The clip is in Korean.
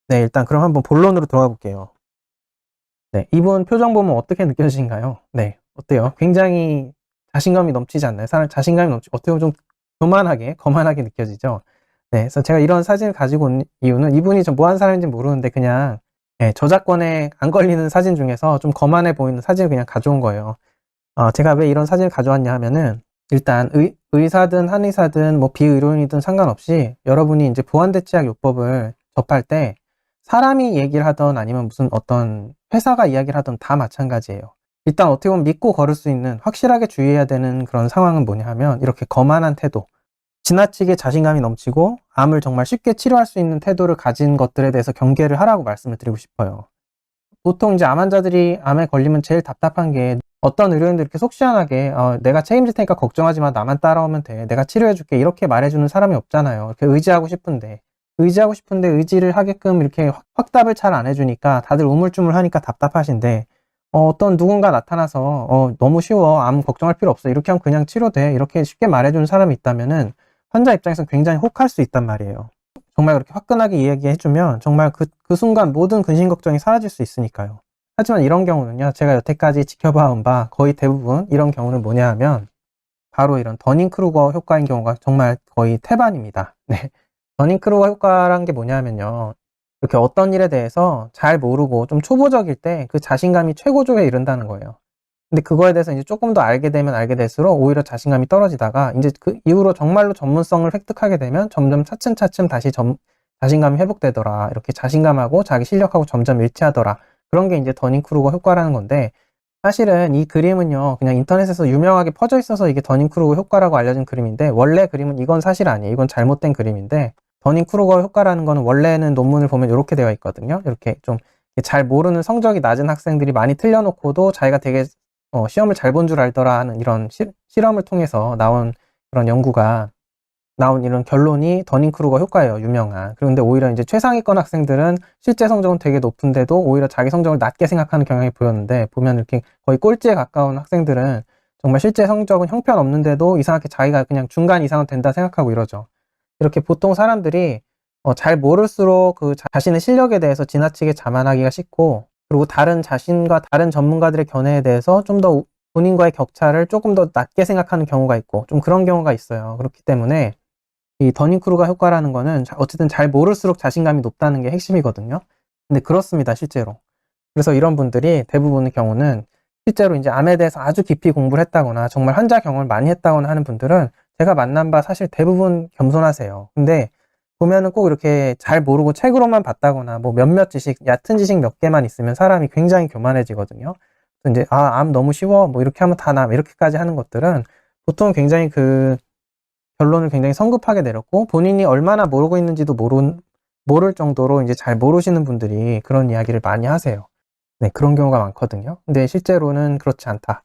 네, 일단 그럼 한번 본론으로 들어가 볼게요. 네, 이분 표정 보면 어떻게 느껴지신가요? 네, 어때요? 굉장히 자신감이 넘치지 않나요? 사람 자신감이 어떻게 보면 좀 거만하게 느껴지죠? 네, 그래서 제가 이런 사진을 가지고 온 이유는 이분이 좀 뭐 하는 사람인지 모르는데 그냥 저작권에 안 걸리는 사진 중에서 좀 거만해 보이는 사진을 그냥 가져온 거예요. 제가 왜 이런 사진을 가져왔냐 하면은 일단 의사든 한의사든 뭐 비의료인이든 상관없이 여러분이 이제 보안대체약요법을 접할 때 사람이 얘기를 하던 아니면 무슨 어떤 회사가 이야기를 하던 다 마찬가지예요. 일단 어떻게 보면 믿고 걸을 수 있는 확실하게 주의해야 되는 그런 상황은 뭐냐 하면 이렇게 거만한 태도, 지나치게 자신감이 넘치고 암을 정말 쉽게 치료할 수 있는 태도를 가진 것들에 대해서 경계를 하라고 말씀을 드리고 싶어요. 보통 이제 암 환자들이 암에 걸리면 제일 답답한 게 어떤 의료인들 이렇게 속 시원하게 내가 책임질 테니까 걱정하지 마, 나만 따라오면 돼, 내가 치료해 줄게, 이렇게 말해주는 사람이 없잖아요. 이렇게 의지하고 싶은데 의지를 하게끔 이렇게 확답을 잘 안 해주니까 다들 우물쭈물하니까 답답하신데, 어떤 누군가 나타나서 너무 쉬워, 암 걱정할 필요 없어, 이렇게 하면 그냥 치료돼, 이렇게 쉽게 말해주는 사람이 있다면은 환자 입장에서 굉장히 혹할 수 있단 말이에요. 정말 그렇게 화끈하게 이야기해주면 정말 그 순간 모든 근심 걱정이 사라질 수 있으니까요. 하지만 이런 경우는요, 제가 여태까지 지켜봐온 바 거의 대부분 이런 경우는 뭐냐 하면 바로 이런 더닝크루거 효과인 경우가 정말 거의 태반입니다. 네. 더닝크루거 효과란 게 뭐냐면요, 이렇게 어떤 일에 대해서 잘 모르고 좀 초보적일 때 그 자신감이 최고조에 이른다는 거예요. 근데 그거에 대해서 이제 조금 더 알게 되면 알게 될수록 오히려 자신감이 떨어지다가 이제 그 이후로 정말로 전문성을 획득하게 되면 점점 차츰차츰 다시 자신감이 회복되더라, 이렇게 자신감하고 자기 실력하고 점점 일치하더라, 그런 게 이제 더닝크루거 효과라는 건데, 사실은 이 그림은요 그냥 인터넷에서 유명하게 퍼져 있어서 이게 더닝크루거 효과라고 알려진 그림인데, 원래 그림은 이건 사실 아니에요. 이건 잘못된 그림인데, 더닝크루거 효과라는 거는 원래는 논문을 보면 이렇게 되어 있거든요. 이렇게 좀 잘 모르는 성적이 낮은 학생들이 많이 틀려놓고도 자기가 되게 시험을 잘 본 줄 알더라 하는 이런 실험을 통해서 나온 그런 연구가 나온 이런 결론이 더닝크루거 효과예요, 유명한. 그런데 오히려 이제 최상위권 학생들은 실제 성적은 되게 높은데도 오히려 자기 성적을 낮게 생각하는 경향이 보였는데, 보면 이렇게 거의 꼴찌에 가까운 학생들은 정말 실제 성적은 형편없는데도 이상하게 자기가 그냥 중간 이상은 된다 생각하고 이러죠. 이렇게 보통 사람들이 잘 모를수록 그 자신의 실력에 대해서 지나치게 자만하기가 쉽고, 그리고 다른 자신과 다른 전문가들의 견해에 대해서 좀 더 본인과의 격차를 조금 더 낮게 생각하는 경우가 있고, 좀 그런 경우가 있어요. 그렇기 때문에 이 더닝크루거 효과라는 거는 어쨌든 잘 모를수록 자신감이 높다는 게 핵심이거든요. 근데 그렇습니다, 실제로. 그래서 이런 분들이 대부분의 경우는 실제로 이제 암에 대해서 아주 깊이 공부를 했다거나 정말 환자 경험을 많이 했다거나 하는 분들은 제가 만난 바 사실 대부분 겸손하세요. 근데 보면은 꼭 이렇게 잘 모르고 책으로만 봤다거나 뭐 몇몇 지식, 얕은 지식 몇 개만 있으면 사람이 굉장히 교만해지거든요. 그래서 이제 암 너무 쉬워, 뭐 이렇게 하면 다 나, 이렇게까지 하는 것들은 보통 굉장히 결론을 굉장히 성급하게 내렸고, 본인이 얼마나 모르고 있는지도 모를 정도로 이제 잘 모르시는 분들이 그런 이야기를 많이 하세요. 네, 그런 경우가 많거든요. 근데 실제로는 그렇지 않다.